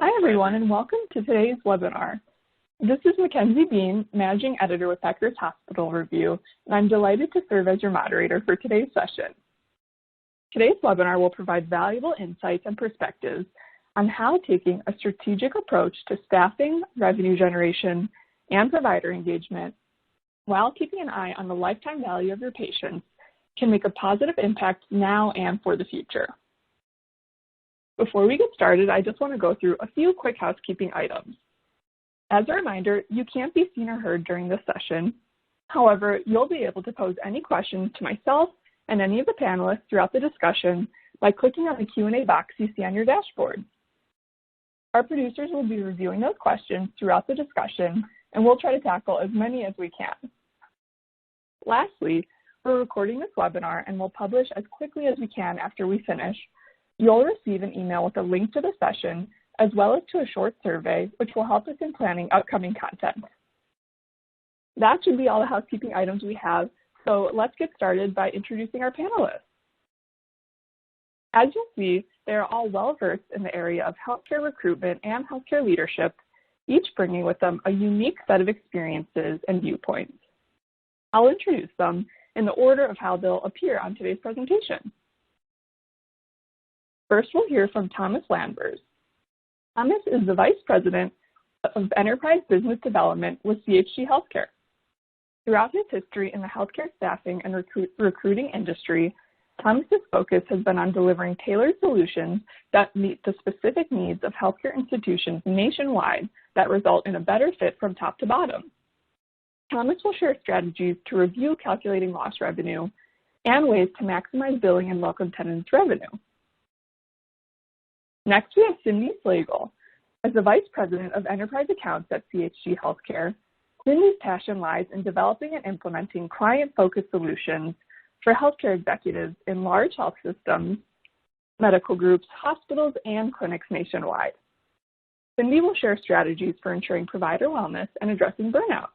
Hi, everyone, and welcome to today's webinar. This is Mackenzie Bean, Managing Editor with Becker's Hospital Review, and I'm delighted to serve as your moderator for today's session. Today's webinar will provide valuable insights and perspectives on how taking a strategic approach to staffing, revenue generation, and provider engagement, while keeping an eye on the lifetime value of your patients, can make a positive impact now and for the future. Before we get started, I just want to go through a few quick housekeeping items. As a reminder, you can't be seen or heard during this session. However, you'll be able to pose any questions to myself and any of the panelists throughout the discussion by clicking on the Q&A box you see on your dashboard. Our producers will be reviewing those questions throughout the discussion, and we'll try to tackle as many as we can. Lastly, we're recording this webinar and we'll publish as quickly as we can after we finish. You'll receive an email with a link to the session, as well as to a short survey, which will help us in planning upcoming content. That should be all the housekeeping items we have, so let's get started by introducing our panelists. As you'll see, they are all well-versed in the area of healthcare recruitment and healthcare leadership, each bringing with them a unique set of experiences and viewpoints. I'll introduce them in the order of how they'll appear on today's presentation. First, we'll hear from Thomas Landvers. Thomas is the Vice President of Enterprise Business Development with CHG Healthcare. Throughout his history in the healthcare staffing and recruiting industry, Thomas's focus has been on delivering tailored solutions that meet the specific needs of healthcare institutions nationwide that result in a better fit from top to bottom. Thomas will share strategies to review calculating lost revenue and ways to maximize billing and locum tenens revenue. Next, we have Cindy Slagle. As the Vice President of Enterprise Accounts at CHG Healthcare, Cindy's passion lies in developing and implementing client-focused solutions for healthcare executives in large health systems, medical groups, hospitals, and clinics nationwide. Cindy will share strategies for ensuring provider wellness and addressing burnout.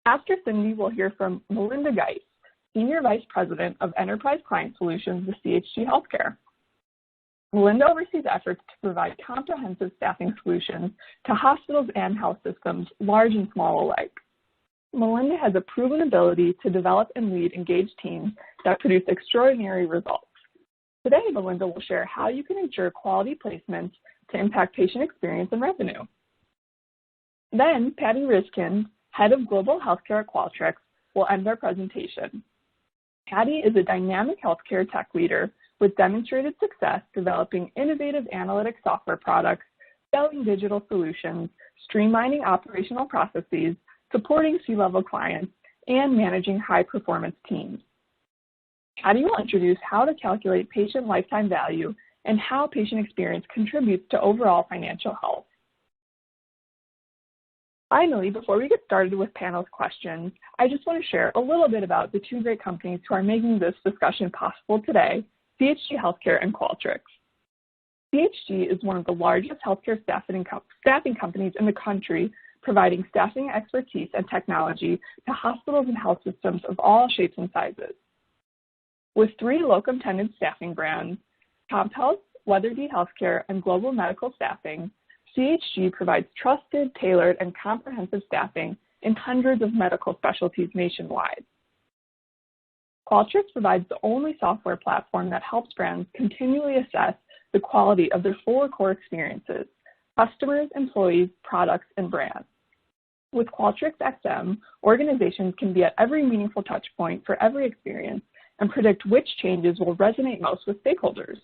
After Cindy, we'll hear from Melinda Geis, Senior Vice President of Enterprise Client Solutions with CHG Healthcare. Melinda oversees efforts to provide comprehensive staffing solutions to hospitals and health systems, large and small alike. Melinda has a proven ability to develop and lead engaged teams that produce extraordinary results. Today, Melinda will share how you can ensure quality placements to impact patient experience and revenue. Then, Patty Riskind, Head of Global Healthcare at Qualtrics, will end our presentation. Patty is a dynamic healthcare tech leader with demonstrated success developing innovative analytic software products, selling digital solutions, streamlining operational processes, supporting C-level clients, and managing high-performance teams. Patty will introduce how to calculate patient lifetime value and how patient experience contributes to overall financial health. Finally, before we get started with panel's questions, I just want to share a little bit about the two great companies who are making this discussion possible today, CHG Healthcare and Qualtrics. CHG is one of the largest healthcare staffing companies in the country, providing staffing expertise and technology to hospitals and health systems of all shapes and sizes. With 3 locum tenens staffing brands, CompHealth, Weatherby Healthcare, and Global Medical Staffing, CHG provides trusted, tailored, and comprehensive staffing in hundreds of medical specialties nationwide. Qualtrics provides the only software platform that helps brands continually assess the quality of their 4 core experiences: customers, employees, products, and brands. With Qualtrics XM, organizations can be at every meaningful touch point for every experience and predict which changes will resonate most with stakeholders.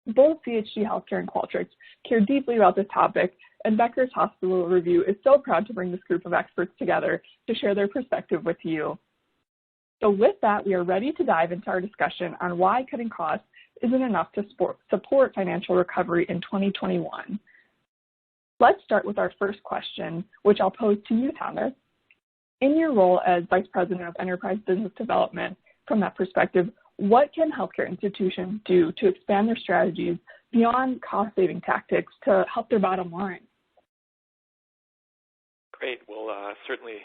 Both CHG Healthcare and Qualtrics care deeply about this topic, and Becker's Hospital Review is so proud to bring this group of experts together to share their perspective with you. So with that, we are ready to dive into our discussion on why cutting costs isn't enough to support financial recovery in 2021. Let's start with our first question, which I'll pose to you, Thomas. In your role as Vice President of Enterprise Business Development, from that perspective, what can healthcare institutions do to expand their strategies beyond cost-saving tactics to help their bottom line? Great. Well, certainly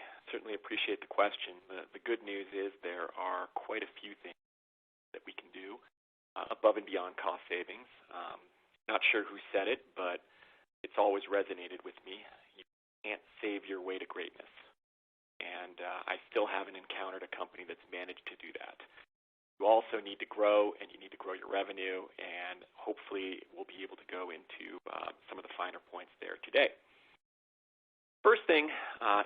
appreciate the question. The good news is there are quite a few things that we can do above and beyond cost savings. Not sure who said it, but it's always resonated with me. You can't save your way to greatness. And I still haven't encountered a company that's managed to do that. You also need to grow, and you need to grow your revenue, and hopefully we'll be able to go into some of the finer points there today. First thing,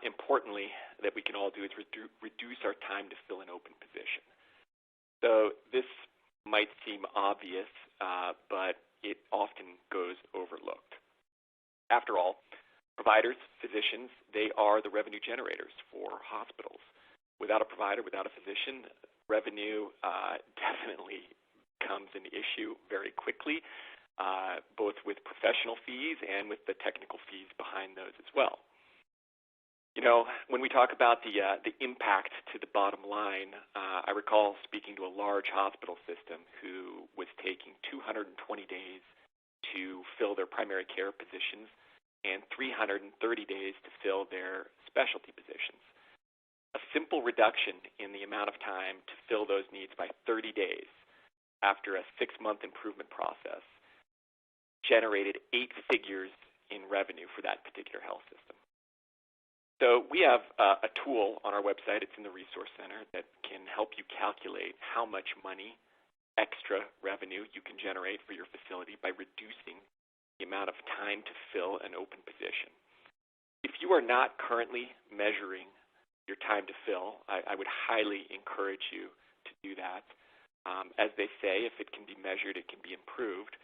importantly, that we can all do is reduce our time to fill an open position. So this might seem obvious, but it often goes overlooked. After all, providers, physicians, they are the revenue generators for hospitals. Without a provider, without a physician, revenue definitely becomes an issue very quickly, both with professional fees and with the technical fees behind those as well. You know, when we talk about the impact to the bottom line, I recall speaking to a large hospital system who was taking 220 days to fill their primary care positions and 330 days to fill their specialty positions. A simple reduction in the amount of time to fill those needs by 30 days after a 6-month improvement process generated 8 figures in revenue for that particular health system. So we have a tool on our website, it's in the Resource Center, that can help you calculate how much money, extra revenue you can generate for your facility by reducing the amount of time to fill an open position. If you are not currently measuring your time to fill, I would highly encourage you to do that. As they say, if it can be measured, it can be improved.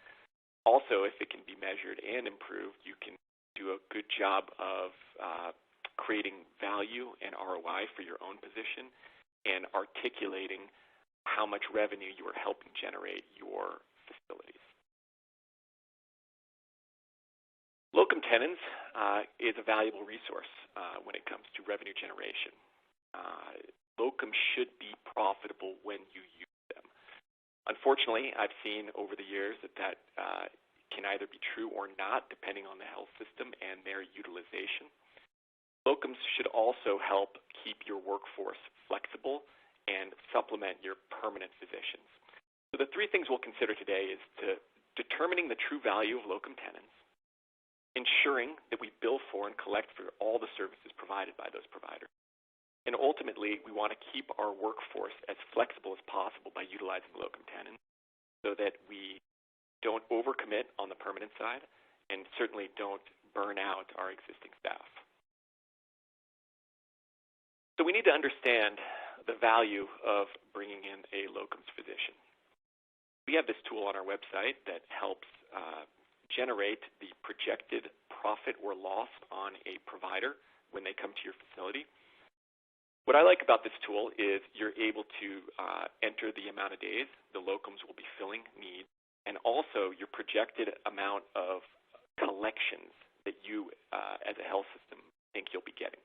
Also, if it can be measured and improved, you can do a good job of creating value and ROI for your own position and articulating how much revenue you are helping generate your facilities. Locum tenens is a valuable resource when it comes to revenue generation. Locums should be profitable when you use them. Unfortunately, I've seen over the years that can either be true or not, depending on the health system and their utilization. Locums should also help keep your workforce flexible and supplement your permanent physicians. So the 3 things we'll consider today is determining the true value of locum tenens, ensuring that we bill for and collect for all the services provided by those providers, and ultimately we want to keep our workforce as flexible as possible by utilizing locum tenens so that we don't overcommit on the permanent side and certainly don't burn out our existing staff. So we need to understand the value of bringing in a locums physician. We have this tool on our website that helps generate the projected profit or loss on a provider when they come to your facility. What I like about this tool is you're able to enter the amount of days the locums will be filling needs, and also your projected amount of collections that you as a health system think you'll be getting.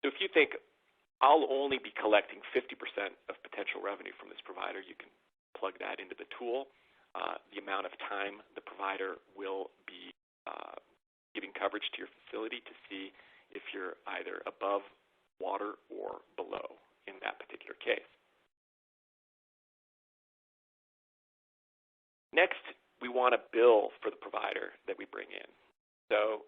So if you think, I'll only be collecting 50% of potential revenue from this provider, you can plug that into the tool. The amount of time the provider will be giving coverage to your facility to see if you're either above water or below in that particular case. Next, we want to bill for the provider that we bring in. So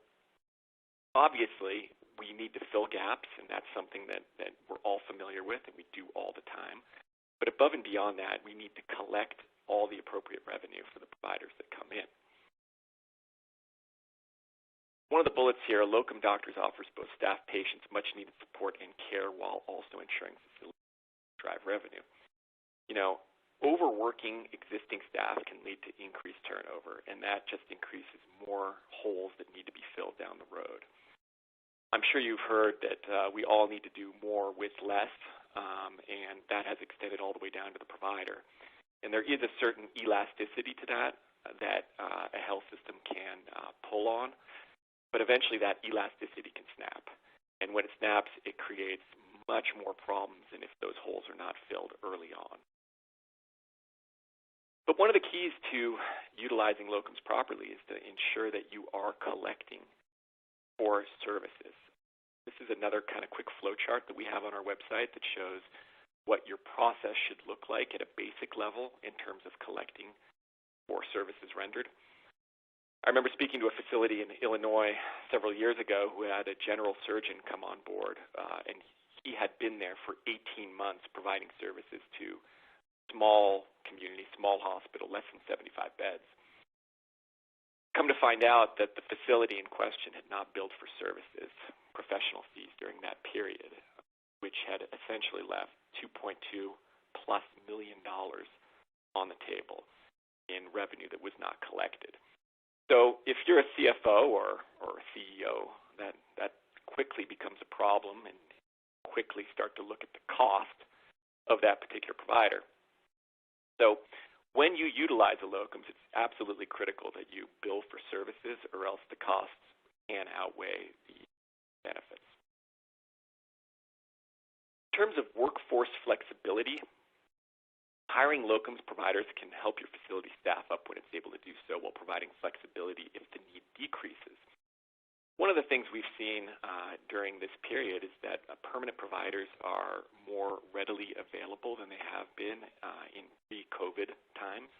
obviously, we need to fill gaps, and that's something that we're all familiar with and we do all the time. But above and beyond that, we need to collect all the appropriate revenue for the providers that come in. One of the bullets here, locum doctors offers both staff, patients much-needed support and care while also ensuring facilities drive revenue. You know, overworking existing staff can lead to increased turnover, and that just increases more holes that need to be filled down the road. I'm sure you've heard that we all need to do more with less, and that has extended all the way down to the provider. And there is a certain elasticity to that a health system can pull on, but eventually that elasticity can snap. And when it snaps, it creates much more problems than if those holes are not filled early on. But one of the keys to utilizing locums properly is to ensure that you are collecting for services. This is another kind of quick flow chart that we have on our website that shows what your process should look like at a basic level in terms of collecting for services rendered. I remember speaking to a facility in Illinois several years ago who had a general surgeon come on board, and he had been there for 18 months providing services to small community, small hospital, less than 75 beds. Come to find out that the facility in question had not billed for services, professional fees during that period, which had essentially left $2.2+ million on the table in revenue that was not collected. So if you're a CFO or a CEO, that quickly becomes a problem, and quickly start to look at the cost of that particular provider. So when you utilize a locums, it's absolutely critical that you bill for services, or else the costs can outweigh the benefits. In terms of workforce flexibility, hiring locums providers can help your facility staff up when it's able to do so, while providing flexibility if the need decreases. One of the things we've seen during this period is that permanent providers are more readily available than they have been in pre-COVID times.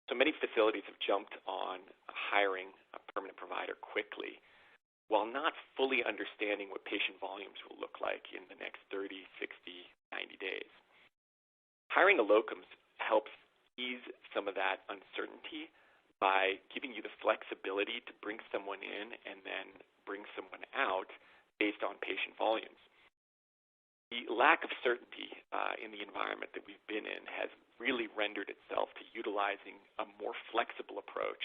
So many facilities have jumped on hiring a permanent provider quickly, while not fully understanding what patient volumes will look like in the next 30, 60, 90 days. Hiring a locums helps ease some of that uncertainty by giving you the flexibility to bring someone in and then bring someone out based on patient volumes. The lack of certainty in the environment that we've been in has really rendered itself to utilizing a more flexible approach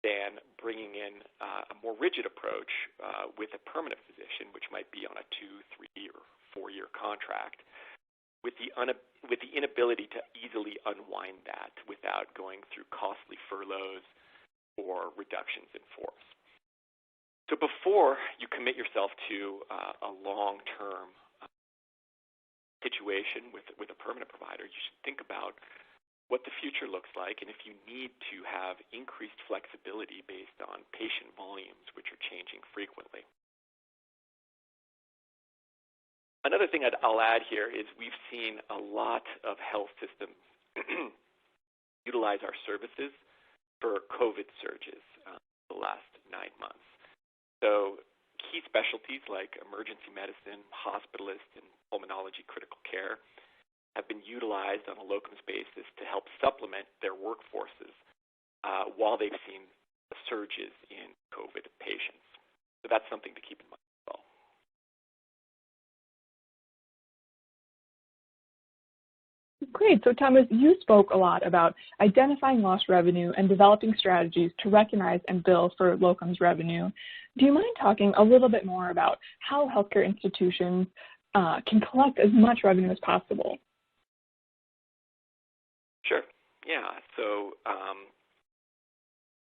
than bringing in a more rigid approach with a permanent physician, which might be on a 2, 3, or 4-year contract, with the inability to easily unwind that without going through costly furloughs or reductions in force. So before you commit yourself to a long-term situation with a permanent provider, you should think about what the future looks like, and if you need to have increased flexibility based on patient volumes, which are changing frequently. Another thing I'll add here is we've seen a lot of health systems utilize our services for COVID surges the last 9 months. So key specialties like emergency medicine, hospitalist, and pulmonology critical care have been utilized on a locums basis to help supplement their workforces while they've seen surges in COVID patients. So that's something to keep in mind as well. Great. So Thomas, you spoke a lot about identifying lost revenue and developing strategies to recognize and bill for locums revenue. Do you mind talking a little bit more about how healthcare institutions can collect as much revenue as possible? Sure. Yeah. So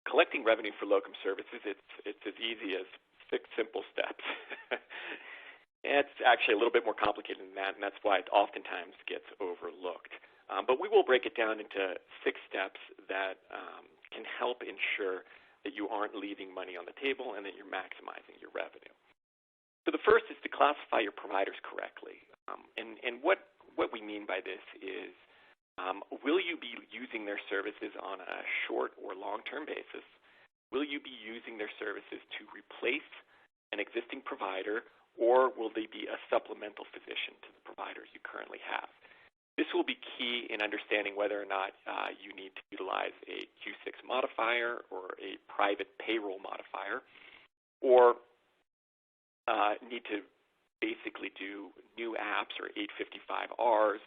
collecting revenue for locum services, it's as easy as 6 simple steps. It's actually a little bit more complicated than that, and that's why it oftentimes gets overlooked. But we will break it down into 6 steps that can help ensure that you aren't leaving money on the table and that you're maximizing your revenue. So the first is to classify your providers correctly. And what we mean by this is, will you be using their services on a short or long-term basis? Will you be using their services to replace an existing provider, or will they be a supplemental physician to the providers you currently have? This will be key in understanding whether or not you need to utilize a Q6 modifier or a private payroll modifier, or need to basically do new apps or 855Rs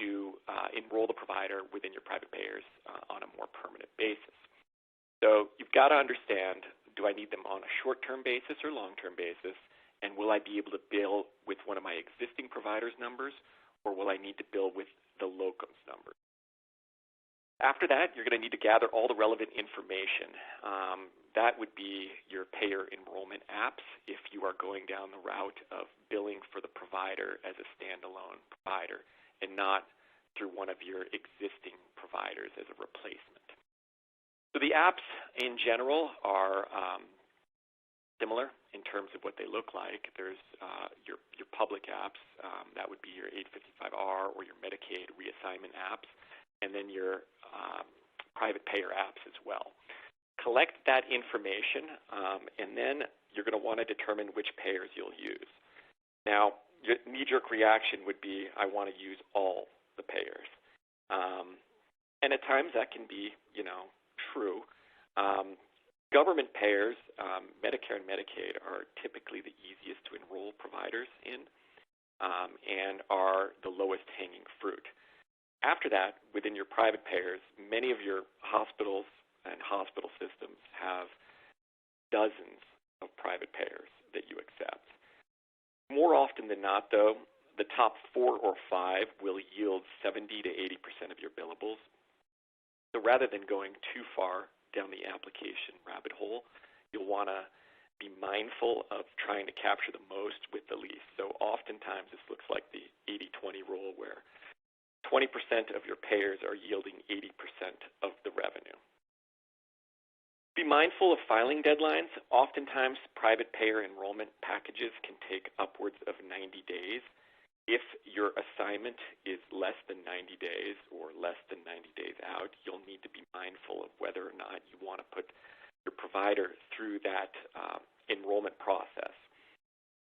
to enroll the provider within your private payers on a more permanent basis. So you've got to understand, do I need them on a short-term basis or long-term basis, and will I be able to bill with one of my existing providers' numbers, or will I need to bill with the locums numbers? After that, you're going to need to gather all the relevant information. That would be your payer enrollment apps if you are going down the route of billing for the provider as a standalone provider and not through one of your existing providers as a replacement. So the apps in general are similar in terms of what they look like. There's your public apps, that would be your 855R or your Medicaid reassignment apps, and then your private payer apps as well. collect that information, and then you're going to want to determine which payers you'll use. Now, your knee-jerk reaction would be, I want to use all the payers. And at times that can be, true. Government payers, Medicare and Medicaid, are typically the easiest to enroll providers in and are the lowest hanging fruit. After that, within your private payers, many of your hospitals and hospital systems have dozens of private payers that you accept. More often than not, though, the top 4 or 5 will yield 70 to 80% of your billables. So rather than going too far down the application rabbit hole, you'll want to be mindful of trying to capture the most with the least. So oftentimes this looks like the 80-20 rule, where 20% of your payers are yielding 80% of the revenue. Be mindful of filing deadlines. Oftentimes, private payer enrollment packages can take upwards of 90 days. If your assignment is less than 90 days or less than 90 days out, you'll need to be mindful of whether or not you want to put your provider through that enrollment process.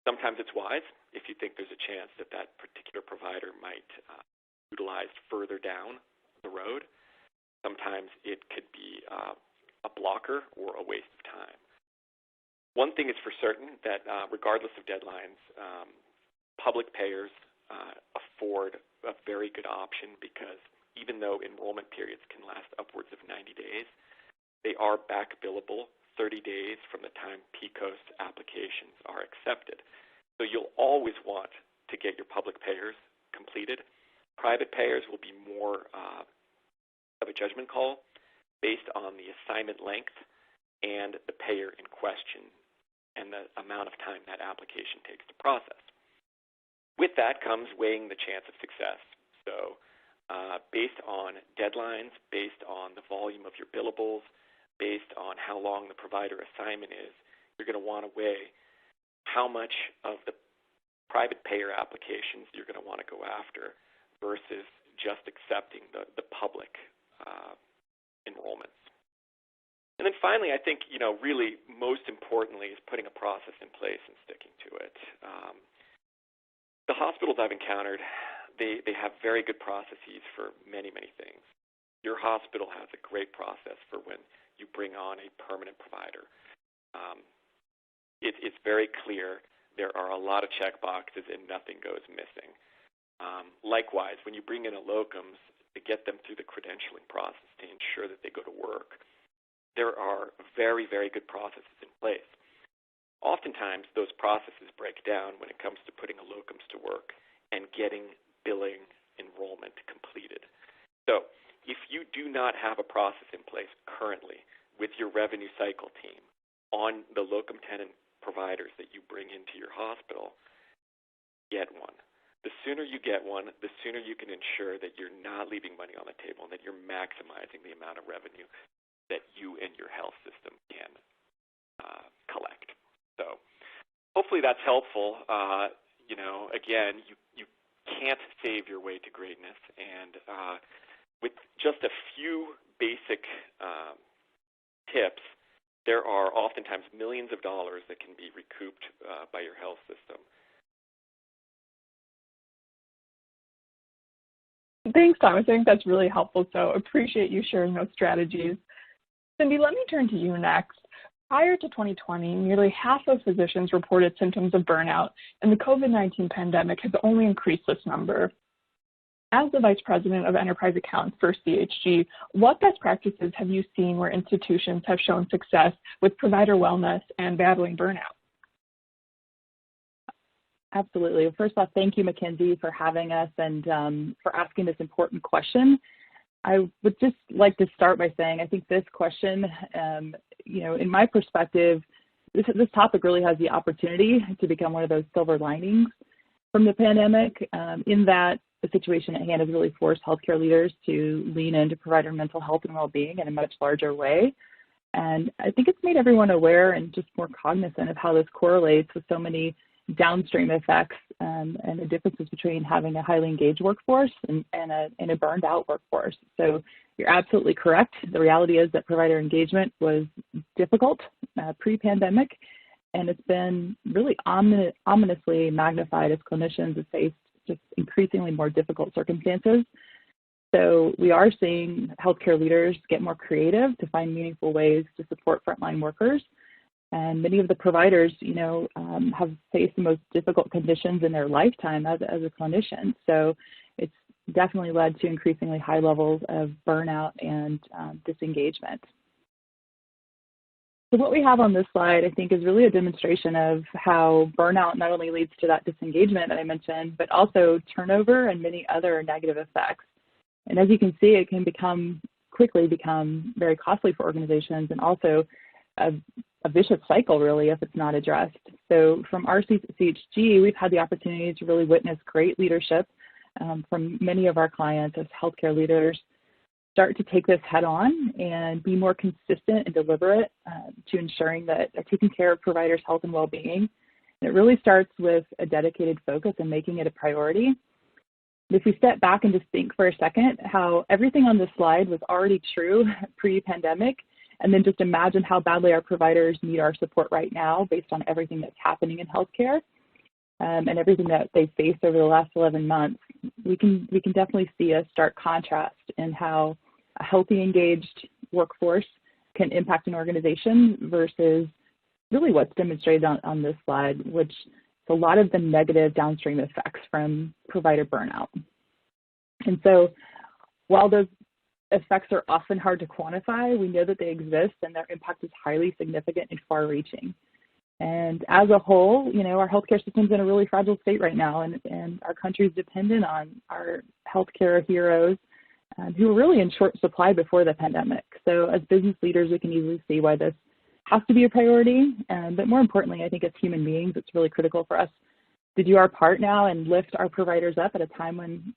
Sometimes it's wise if you think there's a chance that that particular provider might utilized further down the road. Sometimes it could be a blocker or a waste of time. One thing is for certain, that regardless of deadlines, public payers afford a very good option, because even though enrollment periods can last upwards of 90 days, they are back billable 30 days from the time PCOS applications are accepted. So you'll always want to get your public payers completed. Private payers will be more of a judgment call based on the assignment length and the payer in question and the amount of time that application takes to process. With that comes weighing the chance of success. So based on deadlines, based on the volume of your billables, based on how long the provider assignment is, you're going to want to weigh how much of the private payer applications you're going to want to go after versus just accepting the public enrollments. And then finally, I think, really most importantly is putting a process in place and sticking to it. The hospitals I've encountered, they have very good processes for many, many things. Your hospital has a great process for when you bring on a permanent provider. It's very clear. There are a lot of check boxes and nothing goes missing. Likewise, when you bring in a locums to get them through the credentialing process to ensure that they go to work, there are very, very good processes in place. Oftentimes, those processes break down when it comes to putting a locums to work and getting billing enrollment completed. So if you do not have a process in place currently with your revenue cycle team on the locum tenens providers that you bring into your hospital, get one. The sooner you get one, the sooner you can ensure that you're not leaving money on the table and that you're maximizing the amount of revenue that you and your health system can collect. So hopefully that's helpful. Again, you can't save your way to greatness, and with just a few basic tips, there are oftentimes millions of dollars that can be recouped by your health system. Thanks, Thomas. I think that's really helpful, so appreciate you sharing those strategies. Cindy, let me turn to you next. Prior to 2020, nearly half of physicians reported symptoms of burnout, and the COVID-19 pandemic has only increased this number. As the Vice President of Enterprise Accounts for CHG, what best practices have you seen where institutions have shown success with provider wellness and battling burnout? Absolutely. First off, thank you, Mackenzie, for having us and for asking this important question. I would just like to start by saying I think this question, in my perspective, this topic really has the opportunity to become one of those silver linings from the pandemic, in that the situation at hand has really forced healthcare leaders to lean into provider mental health and well-being in a much larger way. And I think it's made everyone aware and just more cognizant of how this correlates with so many downstream effects and the differences between having a highly engaged workforce and a burned out workforce. So You're absolutely correct. The reality is that provider engagement was difficult pre-pandemic, and it's been really ominously magnified as clinicians have faced just increasingly more difficult circumstances. So we are seeing healthcare leaders get more creative to find meaningful ways to support frontline workers. And many of the providers, have faced the most difficult conditions in their lifetime as a clinician. So it's definitely led to increasingly high levels of burnout and disengagement. So what we have on this slide, I think, is really a demonstration of how burnout not only leads to that disengagement that I mentioned, but also turnover and many other negative effects. And as you can see, it can quickly become very costly for organizations, and also a vicious cycle, really, if it's not addressed. So from our CHG, we've had the opportunity to really witness great leadership from many of our clients as healthcare leaders start to take this head on and be more consistent and deliberate to ensuring that they're taking care of providers' health and well-being. And it really starts with a dedicated focus and making it a priority. If we step back and just think for a second how everything on this slide was already true pre-pandemic, and then just imagine how badly our providers need our support right now based on everything that's happening in healthcare and everything that they've faced over the last 11 months, we can definitely see a stark contrast in how a healthy, engaged workforce can impact an organization versus really what's demonstrated on this slide, which a lot of the negative downstream effects from provider burnout. And so while those effects are often hard to quantify, we know that they exist and their impact is highly significant and far-reaching. And as a whole, our healthcare system's in a really fragile state right now, and our country's dependent on our healthcare heroes who were really in short supply before the pandemic. So as business leaders, we can easily see why this has to be a priority, but more importantly, I think as human beings, it's really critical for us to do our part now and lift our providers up at a time when,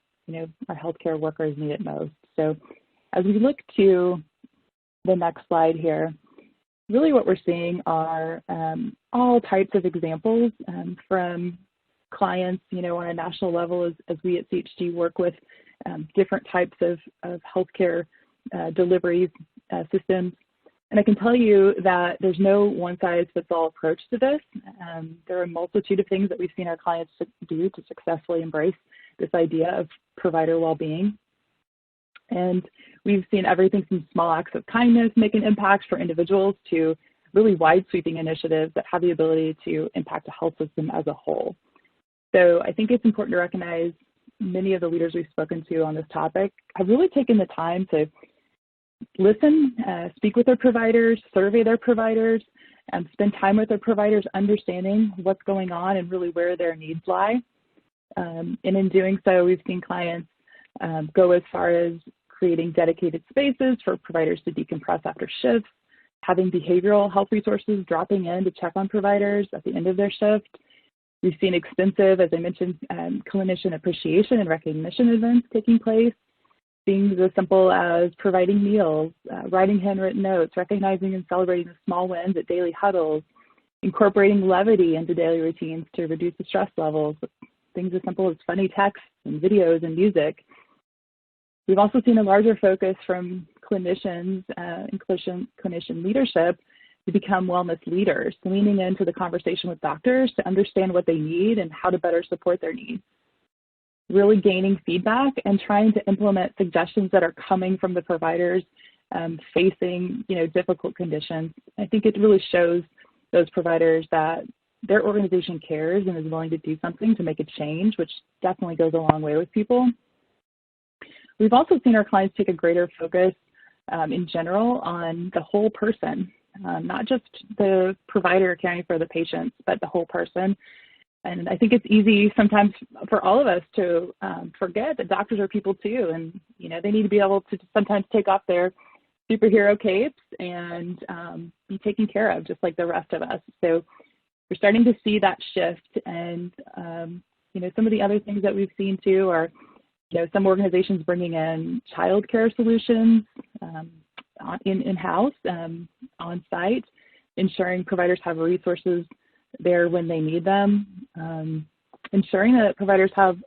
our healthcare workers need it most. So as we look to the next slide here, really what we're seeing are all types of examples from clients, on a national level as we at CHG work with different types of healthcare delivery systems. And I can tell you that there's no one-size-fits-all approach to this. There are a multitude of things that we've seen our clients do to successfully embrace this idea of provider well-being. And we've seen everything from small acts of kindness make an impact for individuals to really wide-sweeping initiatives that have the ability to impact a health system as a whole. So I think it's important to recognize many of the leaders we've spoken to on this topic have really taken the time to listen, speak with their providers, survey their providers, and spend time with their providers understanding what's going on and really where their needs lie. And in doing so, we've seen clients go as far as creating dedicated spaces for providers to decompress after shifts, having behavioral health resources dropping in to check on providers at the end of their shift. We've seen extensive, as I mentioned, clinician appreciation and recognition events taking place. Things as simple as providing meals, writing handwritten notes, recognizing and celebrating the small wins at daily huddles, incorporating levity into daily routines to reduce the stress levels, things as simple as funny texts and videos and music. We've also seen a larger focus from clinicians and clinician leadership to become wellness leaders, leaning into the conversation with doctors to understand what they need and how to better support their needs. Really gaining feedback and trying to implement suggestions that are coming from the providers facing, difficult conditions. I think it really shows those providers that their organization cares and is willing to do something to make a change, which definitely goes a long way with people. We've also seen our clients take a greater focus in general on the whole person, not just the provider caring for the patients, but the whole person. And I think it's easy sometimes for all of us to forget that doctors are people too, and they need to be able to sometimes take off their superhero capes and be taken care of just like the rest of us. So we're starting to see that shift, and some of the other things that we've seen too are some organizations bringing in child care solutions in-house, on site, ensuring providers have resources there when they need them, ensuring that providers have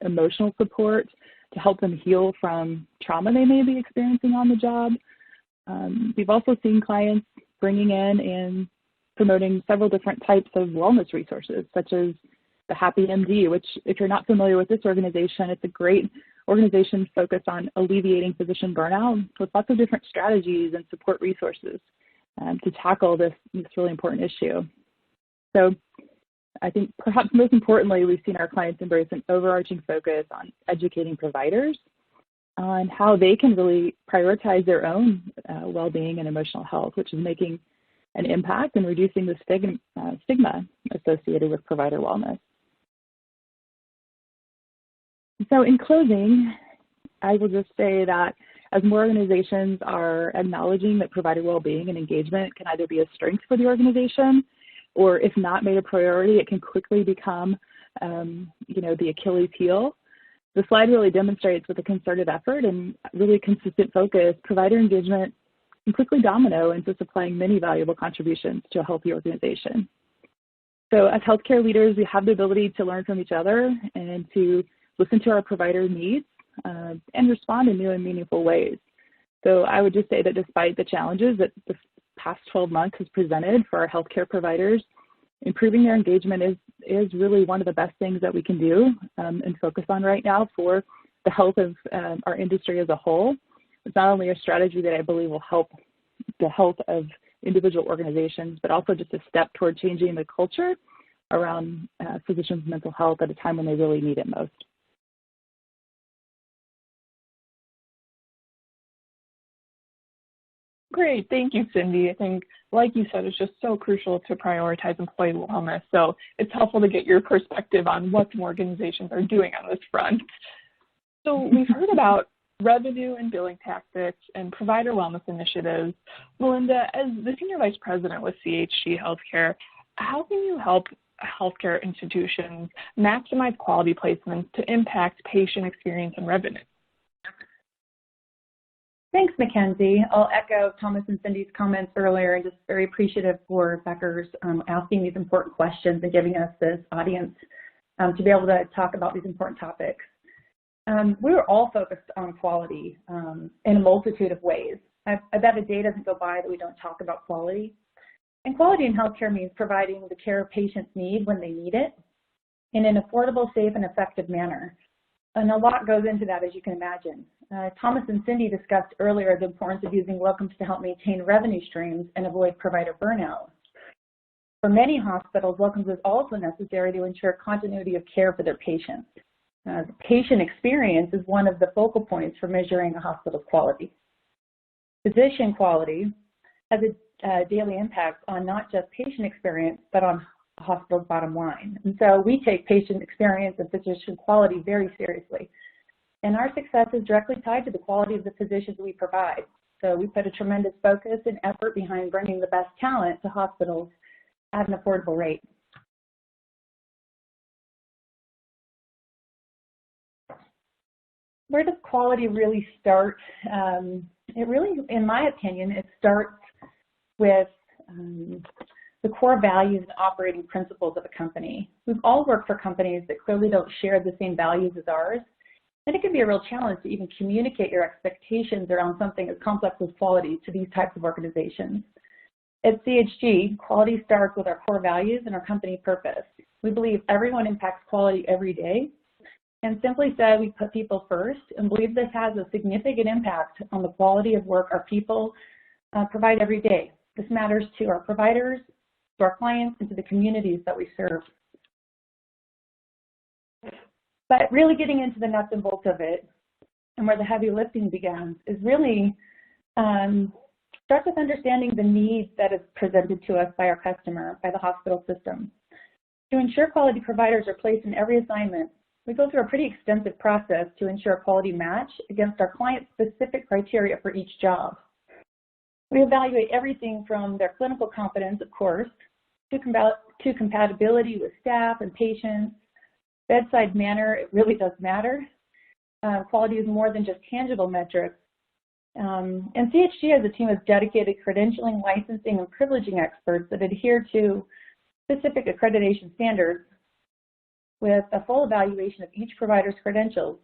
emotional support to help them heal from trauma they may be experiencing on the job. We've also seen clients bringing in and promoting several different types of wellness resources, such as the Happy MD, which, if you're not familiar with this organization, it's a great organization focused on alleviating physician burnout with lots of different strategies and support resources to tackle this really important issue. So I think perhaps most importantly, we've seen our clients embrace an overarching focus on educating providers on how they can really prioritize their own well-being and emotional health, which is making an impact and reducing the stigma associated with provider wellness. So in closing, I will just say that as more organizations are acknowledging that provider well-being and engagement can either be a strength for the organization, or if not made a priority, it can quickly become, the Achilles heel. The slide really demonstrates with a concerted effort and really consistent focus, provider engagement can quickly domino into supplying many valuable contributions to a healthy organization. So as healthcare leaders, we have the ability to learn from each other and to listen to our provider needs and respond in new and meaningful ways. So I would just say that despite the challenges that the past 12 months has presented for our healthcare providers, improving their engagement is really one of the best things that we can do and focus on right now for the health of our industry as a whole. It's not only a strategy that I believe will help the health of individual organizations, but also just a step toward changing the culture around physicians' mental health at a time when they really need it most. Great, thank you, Cindy. I think, like you said, it's just so crucial to prioritize employee wellness. So it's helpful to get your perspective on what some organizations are doing on this front. So we've heard about revenue and billing tactics and provider wellness initiatives. Melinda, as the Senior Vice President with CHG Healthcare, how can you help healthcare institutions maximize quality placements to impact patient experience and revenue? Thanks, Mackenzie. I'll echo Thomas and Cindy's comments earlier, and just very appreciative for Becker's asking these important questions and giving us this audience to be able to talk about these important topics. We were all focused on quality in a multitude of ways. I bet a day doesn't go by that we don't talk about quality. And quality in healthcare means providing the care patients need when they need it in an affordable, safe, and effective manner. And a lot goes into that, as you can imagine. Thomas and Cindy discussed earlier the importance of using locums to help maintain revenue streams and avoid provider burnout. For many hospitals, locums is also necessary to ensure continuity of care for their patients. The patient experience is one of the focal points for measuring a hospital's quality. Physician quality has a daily impact on not just patient experience, but on a hospital's bottom line. And so we take patient experience and physician quality very seriously. And our success is directly tied to the quality of the physicians we provide. So we put a tremendous focus and effort behind bringing the best talent to hospitals at an affordable rate. Where does quality really start? It really, in my opinion, it starts with the core values and operating principles of a company. We've all worked for companies that clearly don't share the same values as ours. And it can be a real challenge to even communicate your expectations around something as complex as quality to these types of organizations. At CHG, quality starts with our core values and our company purpose. We believe everyone impacts quality every day. And simply said, we put people first and believe this has a significant impact on the quality of work our people provide every day. This matters to our providers, to our clients, and to the communities that we serve. But really getting into the nuts and bolts of it and where the heavy lifting begins is really starts with understanding the need that is presented to us by our customer, by the hospital system. To ensure quality providers are placed in every assignment, we go through a pretty extensive process to ensure a quality match against our client-specific criteria for each job. We evaluate everything from their clinical competence, of course, to compatibility with staff and patients. Bedside manner, it really does matter. Quality is more than just tangible metrics. And CHG as a team of dedicated credentialing, licensing, and privileging experts that adhere to specific accreditation standards with a full evaluation of each provider's credentials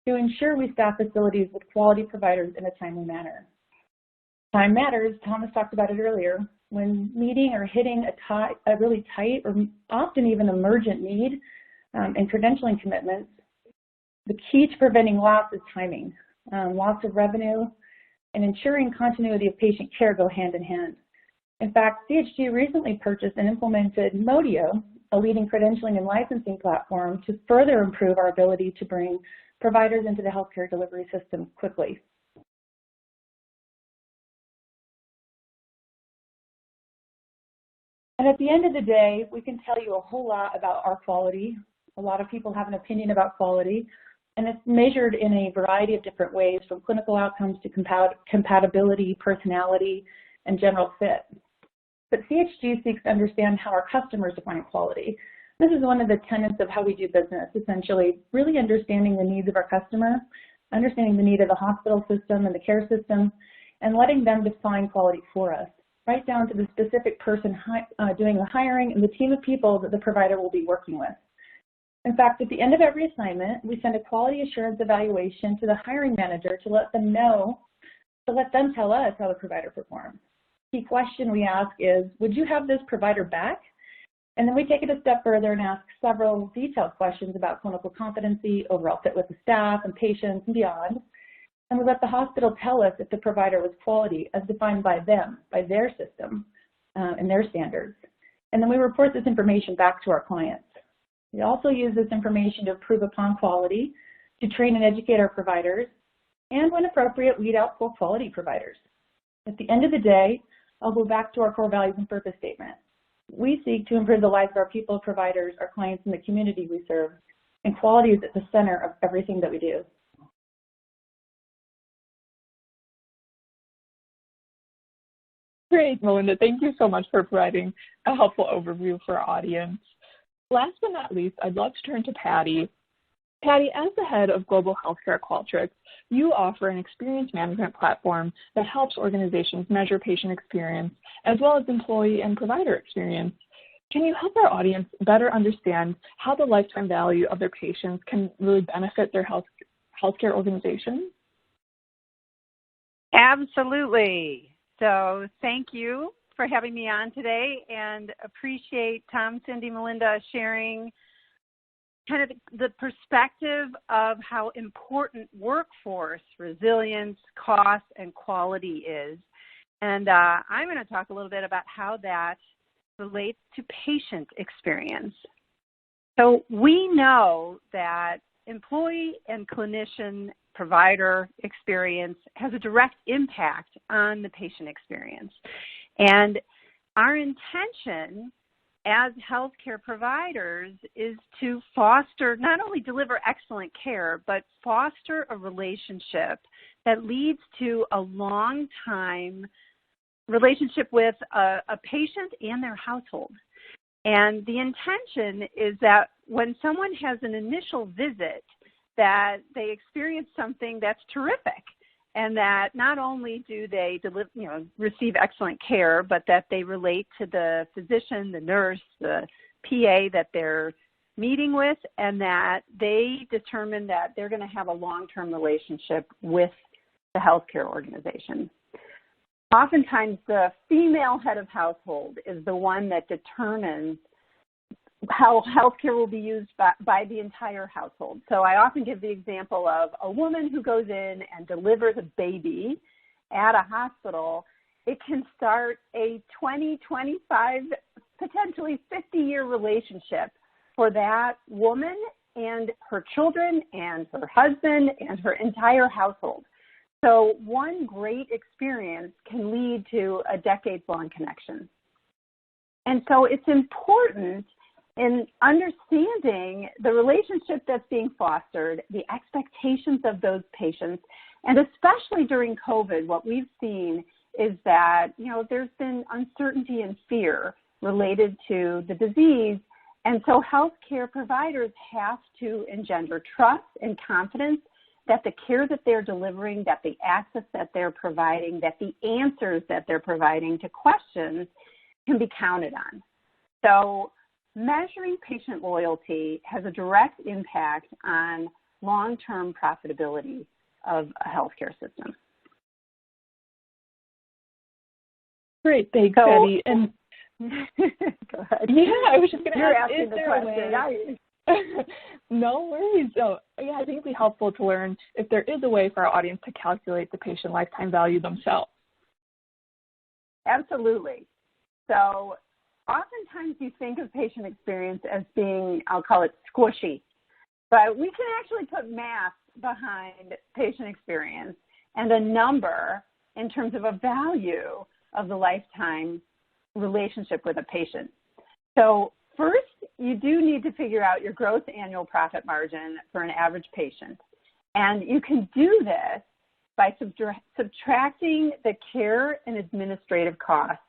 to ensure we staff facilities with quality providers in a timely manner. Time matters. Thomas talked about it earlier. When meeting or hitting a really tight or often even emergent need and credentialing commitments, the key to preventing loss is timing. Loss of revenue and ensuring continuity of patient care go hand in hand. In fact, CHG recently purchased and implemented Modio, a leading credentialing and licensing platform, to further improve our ability to bring providers into the healthcare delivery system quickly. And at the end of the day, we can tell you a whole lot about our quality. A lot of people have an opinion about quality, and it's measured in a variety of different ways, from clinical outcomes to compatibility, personality, and general fit. But CHG seeks to understand how our customers define quality. This is one of the tenets of how we do business, essentially really understanding the needs of our customer, understanding the need of the hospital system and the care system, and letting them define quality for us, right down to the specific person doing the hiring and the team of people that the provider will be working with. In fact, at the end of every assignment, we send a quality assurance evaluation to the hiring manager to let them tell us how the provider performed. Key question we ask is, would you have this provider back? And then we take it a step further and ask several detailed questions about clinical competency, overall fit with the staff and patients and beyond. And we let the hospital tell us if the provider was quality as defined by them, by their system and their standards. And then we report this information back to our clients. We also use this information to improve upon quality, to train and educate our providers, and when appropriate, weed out poor quality providers. At the end of the day, I'll go back to our core values and purpose statement. We seek to improve the lives of our people, providers, our clients, and the community we serve, and quality is at the center of everything that we do. Great, Melinda. Thank you so much for providing a helpful overview for our audience. Last but not least, I'd love to turn to Patty. Patty, as the head of Global Healthcare at Qualtrics, you offer an experience management platform that helps organizations measure patient experience as well as employee and provider experience. Can you help our audience better understand how the lifetime value of their patients can really benefit their healthcare organization? Absolutely. So thank you for having me on today, and appreciate Tom, Cindy, Melinda sharing kind of the perspective of how important workforce resilience, cost, and quality is. And I'm going to talk a little bit about how that relates to patient experience. So we know that employee and clinician provider experience has a direct impact on the patient experience. And our intention as healthcare providers is to foster, not only deliver excellent care, but foster a relationship that leads to a long-time relationship with a patient and their household. And the intention is that when someone has an initial visit, that they experience something that's terrific, and that not only do they receive excellent care, but that they relate to the physician, the nurse, the PA that they're meeting with, and that they determine that they're going to have a long-term relationship with the healthcare organization. Oftentimes, the female head of household is the one that determines how healthcare will be used by the entire household. So I often give the example of a woman who goes in and delivers a baby at a hospital. It can start a 20, 25, potentially 50-year relationship for that woman and her children and her husband and her entire household. So one great experience can lead to a decades-long connection. And so it's important in understanding the relationship that's being fostered, the expectations of those patients, and especially during COVID, what we've seen is that, there's been uncertainty and fear related to the disease, and so healthcare providers have to engender trust and confidence that the care that they're delivering, that the access that they're providing, that the answers that they're providing to questions can be counted on. So measuring patient loyalty has a direct impact on long-term profitability of a healthcare system. Great, thanks, Betty. And go ahead. Yeah, I was just going to ask, is there a way? No worries. So, yeah, I think it'd be helpful to learn if there is a way for our audience to calculate the patient lifetime value themselves. Absolutely. So, oftentimes you think of patient experience as being, I'll call it squishy, but we can actually put math behind patient experience and a number in terms of a value of the lifetime relationship with a patient. So first, you do need to figure out your gross annual profit margin for an average patient. And you can do this by subtracting the care and administrative costs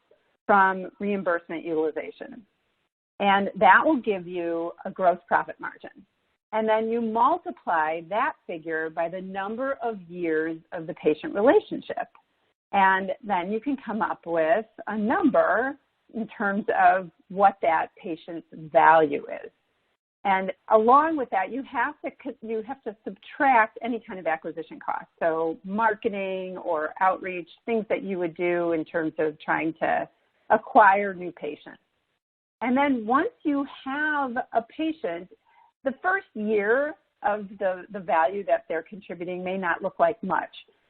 from reimbursement utilization. And that will give you a gross profit margin. And then you multiply that figure by the number of years of the patient relationship. And then you can come up with a number in terms of what that patient's value is. And along with that, you have to subtract any kind of acquisition costs. So marketing or outreach, things that you would do in terms of trying to acquire new patients. And then once you have a patient, the first year of the value that they're contributing may not look like much.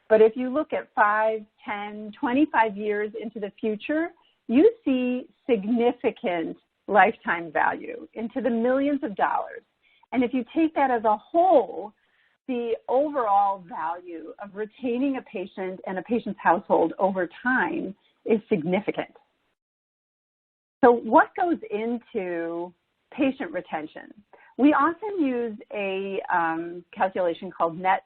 But if you look at 5, 10, 25 years into the future, you see significant lifetime value into the millions of dollars. And if you take that as a whole, the overall value of retaining a patient and a patient's household over time is significant. So what goes into patient retention? We often use a calculation called Net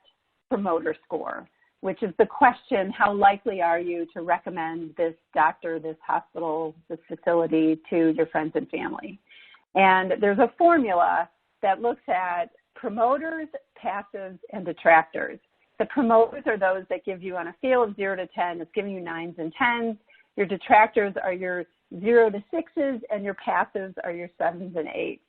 Promoter Score, which is the question, how likely are you to recommend this doctor, this hospital, this facility to your friends and family? And there's a formula that looks at promoters, passives, and detractors. The promoters are those that give you on a scale of 0 to 10, it's giving you 9s and 10s. Your detractors are your 0 to 6s, and your passives are your 7s and 8s.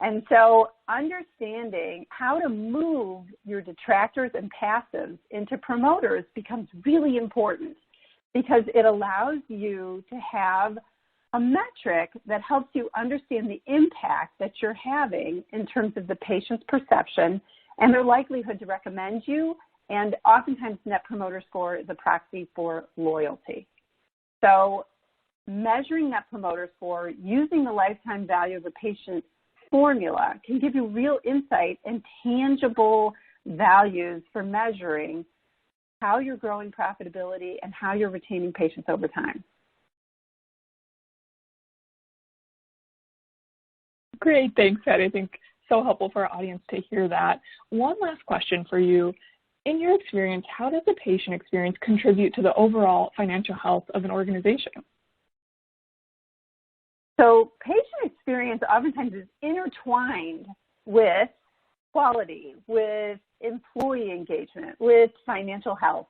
And so understanding how to move your detractors and passives into promoters becomes really important because it allows you to have a metric that helps you understand the impact that you're having in terms of the patient's perception and their likelihood to recommend you. And oftentimes Net Promoter Score is a proxy for loyalty. So measuring Net Promoter Score using the lifetime value of the patient formula can give you real insight and tangible values for measuring how you're growing profitability and how you're retaining patients over time. Great, thanks, Ed. I think so helpful for our audience to hear that. One last question for you. In your experience, how does the patient experience contribute to the overall financial health of an organization? So patient experience oftentimes is intertwined with quality, with employee engagement, with financial health.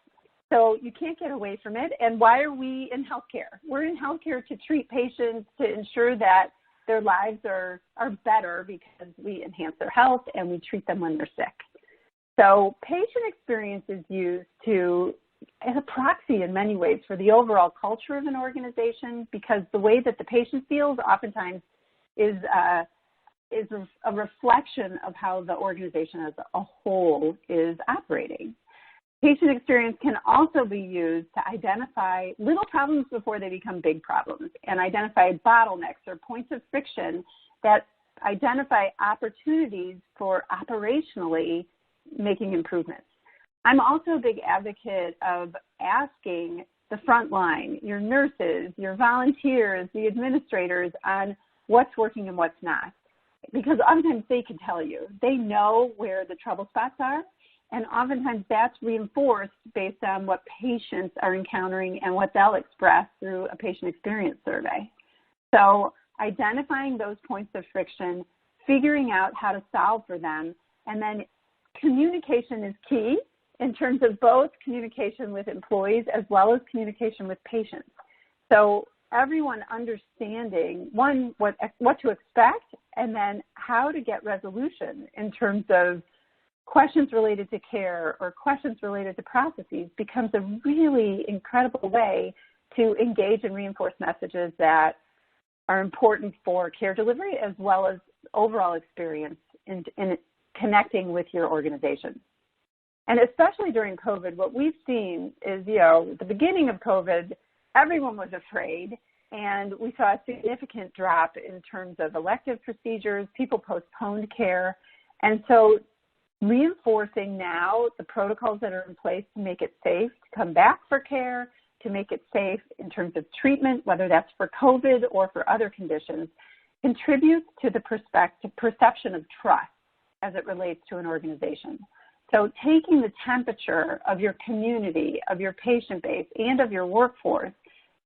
So you can't get away from it. And why are we in healthcare? We're in healthcare to treat patients, to ensure that their lives are better because we enhance their health and we treat them when they're sick. So patient experience is used as a proxy in many ways for the overall culture of an organization because the way that the patient feels oftentimes is a reflection of how the organization as a whole is operating. Patient experience can also be used to identify little problems before they become big problems and identify bottlenecks or points of friction that identify opportunities for operationally making improvements. I'm also a big advocate of asking the front line, your nurses, your volunteers, the administrators on what's working and what's not. Because oftentimes they can tell you. They know where the trouble spots are, and oftentimes that's reinforced based on what patients are encountering and what they'll express through a patient experience survey. So identifying those points of friction, figuring out how to solve for them, and then communication is key in terms of both communication with employees as well as communication with patients. So everyone understanding, one, what to expect, and then how to get resolution in terms of questions related to care or questions related to processes becomes a really incredible way to engage and reinforce messages that are important for care delivery as well as overall experience in connecting with your organization. And especially during COVID, what we've seen is, at the beginning of COVID, everyone was afraid, and we saw a significant drop in terms of elective procedures. People postponed care. And so reinforcing now the protocols that are in place to make it safe to come back for care, to make it safe in terms of treatment, whether that's for COVID or for other conditions, contributes to the perception of trust as it relates to an organization. So taking the temperature of your community, of your patient base, and of your workforce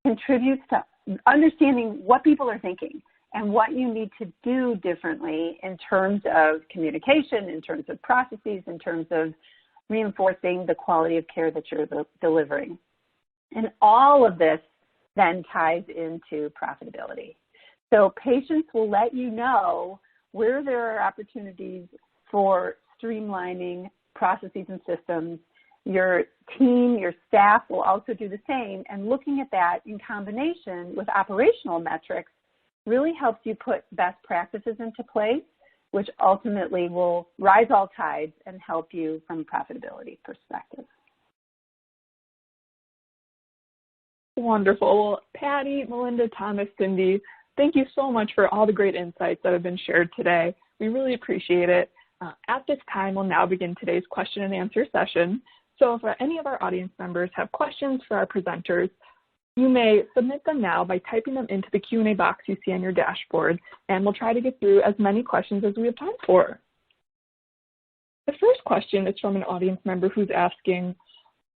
contributes to understanding what people are thinking and what you need to do differently in terms of communication, in terms of processes, in terms of reinforcing the quality of care that you're delivering. And all of this then ties into profitability. So patients will let you know where there are opportunities for streamlining processes and systems. Your team, your staff will also do the same, and looking at that in combination with operational metrics really helps you put best practices into place, which ultimately will rise all tides and help you from a profitability perspective. Wonderful. Well, Patty, Melinda, Thomas, Cindy, thank you so much for all the great insights that have been shared today. We really appreciate it. At this time, we'll now begin today's question and answer session. So if any of our audience members have questions for our presenters, you may submit them now by typing them into the Q&A box you see on your dashboard, and we'll try to get through as many questions as we have time for. The first question is from an audience member who's asking,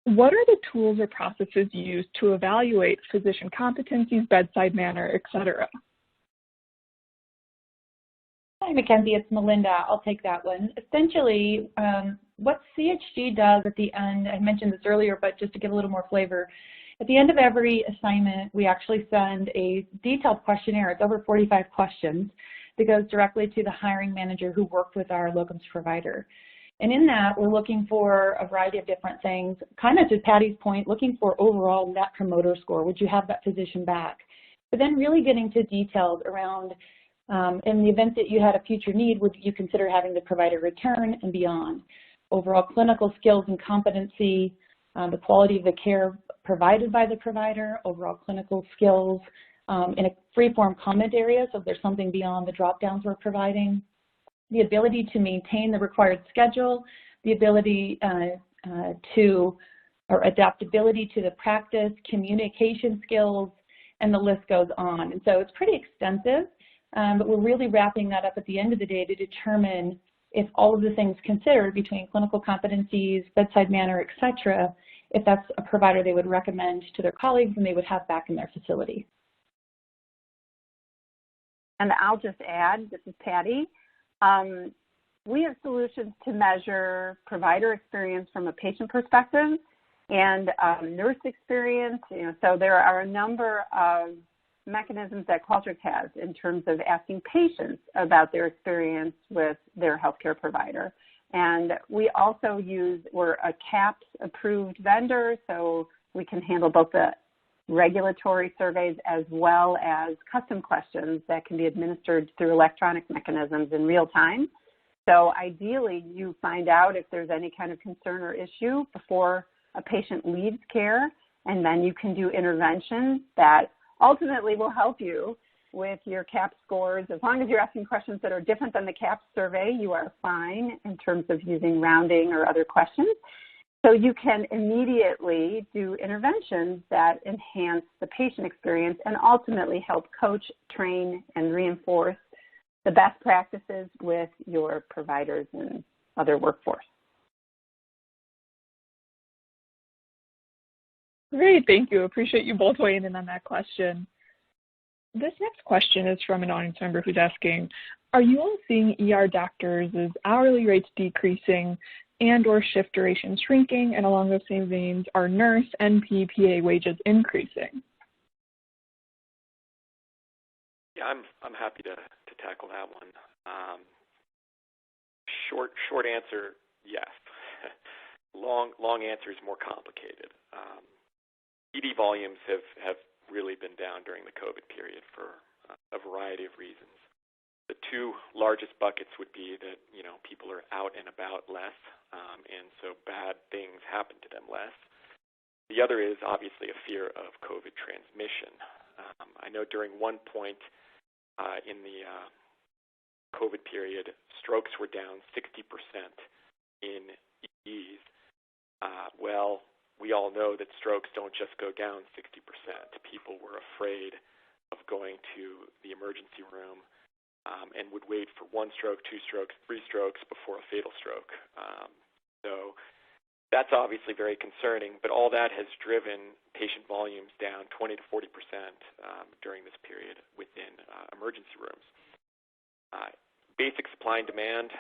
what are the tools or processes used to evaluate physician competencies, bedside manner, et cetera? Hi, Mackenzie. It's Melinda. I'll take that one. Essentially, what CHG does at the end, I mentioned this earlier, but just to give a little more flavor, at the end of every assignment, we actually send a detailed questionnaire. It's over 45 questions that goes directly to the hiring manager who worked with our locums provider. And in that, we're looking for a variety of different things, kind of to Patty's point, looking for overall net promoter score. Would you have that physician back? But then really getting to details around in the event that you had a future need, would you consider having the provider return and beyond? Overall clinical skills and competency, the quality of the care provided by the provider, overall clinical skills, in a free-form comment area, so if there's something beyond the drop-downs we're providing, the ability to maintain the required schedule, the ability or adaptability to the practice, communication skills, and the list goes on. And so it's pretty extensive. But we're really wrapping that up at the end of the day to determine if all of the things considered between clinical competencies, bedside manner, et cetera, if that's a provider they would recommend to their colleagues and they would have back in their facility. And I'll just add, this is Patty, we have solutions to measure provider experience from a patient perspective and nurse experience. So there are a number of mechanisms that Qualtrics has in terms of asking patients about their experience with their healthcare provider. And we also we're a CAPS approved vendor, so we can handle both the regulatory surveys as well as custom questions that can be administered through electronic mechanisms in real time. So ideally, you find out if there's any kind of concern or issue before a patient leaves care, and then you can do interventions that ultimately will help you with your CAPS scores. As long as you're asking questions that are different than the CAPS survey, you are fine in terms of using rounding or other questions. So you can immediately do interventions that enhance the patient experience and ultimately help coach, train, and reinforce the best practices with your providers and other workforce. Great, thank you. Appreciate you both weighing in on that question. This next question is from an audience member who's asking, are you all seeing ER doctors' hourly rates decreasing and or shift duration shrinking? And along those same veins, are nurse, NP, PA wages increasing? Yeah, I'm happy to tackle that one. Short answer, yes. Long answer is more complicated. ED volumes have really been down during the COVID period for a variety of reasons. The two largest buckets would be that, people are out and about less, and so bad things happen to them less. The other is obviously a fear of COVID transmission. I know during one point in the COVID period, strokes were down 60% in EDs. Well, we all know that strokes don't just go down 60%. People were afraid of going to the emergency room and would wait for 1 stroke, 2 strokes, 3 strokes before a fatal stroke. So that's obviously very concerning, but all that has driven patient volumes down 20 to 40% during this period within emergency rooms. Basic supply and demand,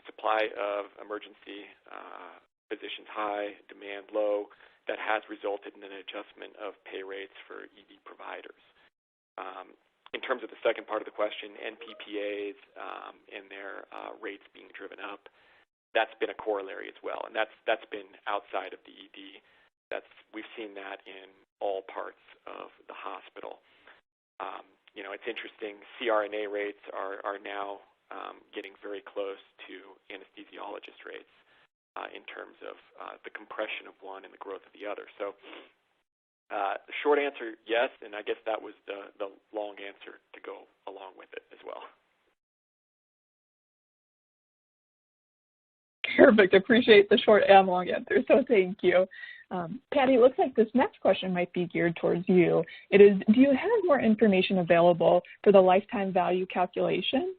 supply of emergency physicians high, demand low, that has resulted in an adjustment of pay rates for ED providers. In terms of the second part of the question, NPPAs and their rates being driven up, that's been a corollary as well, and that's been outside of the ED. We've seen that in all parts of the hospital. It's interesting. CRNA rates are now getting very close to anesthesiologist rates in terms of the compression of one and the growth of the other. So the short answer, yes, and I guess that was the long answer to go along with it as well. Perfect. Appreciate the short and long answer, so thank you. Patty, it looks like this next question might be geared towards you. It is, do you have more information available for the lifetime value calculation?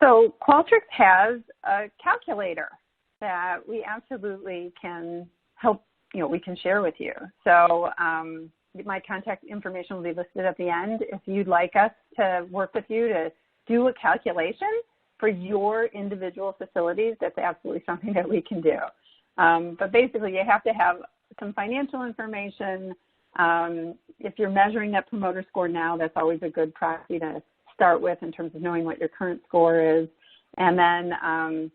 So Qualtrics has a calculator that we absolutely can help, we can share with you. So my contact information will be listed at the end. If you'd like us to work with you to do a calculation for your individual facilities, that's absolutely something that we can do. But basically, you have to have some financial information. If you're measuring that promoter score now, that's always a good proxy to start with in terms of knowing what your current score is. And then,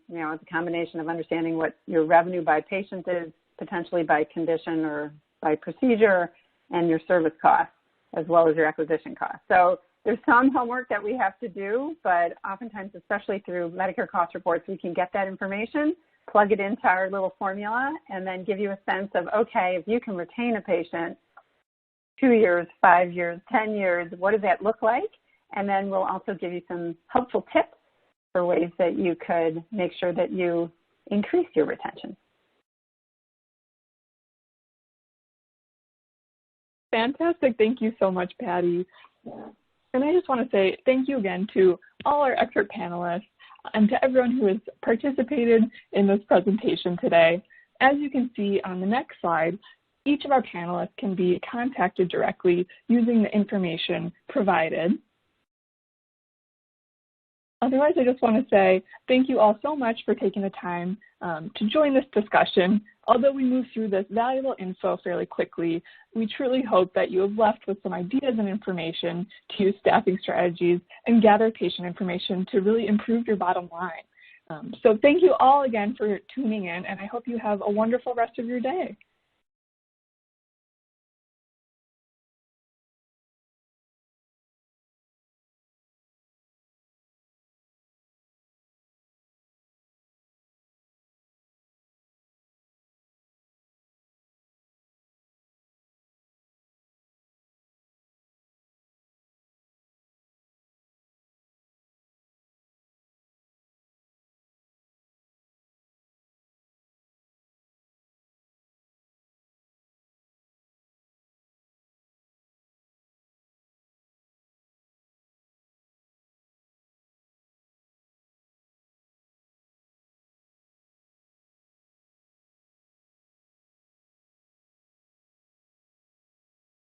it's a combination of understanding what your revenue by patient is, potentially by condition or by procedure, and your service costs, as well as your acquisition costs. So there's some homework that we have to do, but oftentimes, especially through Medicare cost reports, we can get that information, plug it into our little formula, and then give you a sense of, okay, if you can retain a patient 2 years, 5 years, 10 years, what does that look like? And then we'll also give you some helpful tips for ways that you could make sure that you increase your retention. Fantastic. Thank you so much, Patty. And I just want to say thank you again to all our expert panelists and to everyone who has participated in this presentation today. As you can see on the next slide, each of our panelists can be contacted directly using the information provided. Otherwise, I just want to say thank you all so much for taking the time to join this discussion. Although we moved through this valuable info fairly quickly, we truly hope that you have left with some ideas and information to use staffing strategies and gather patient information to really improve your bottom line. So thank you all again for tuning in, and I hope you have a wonderful rest of your day.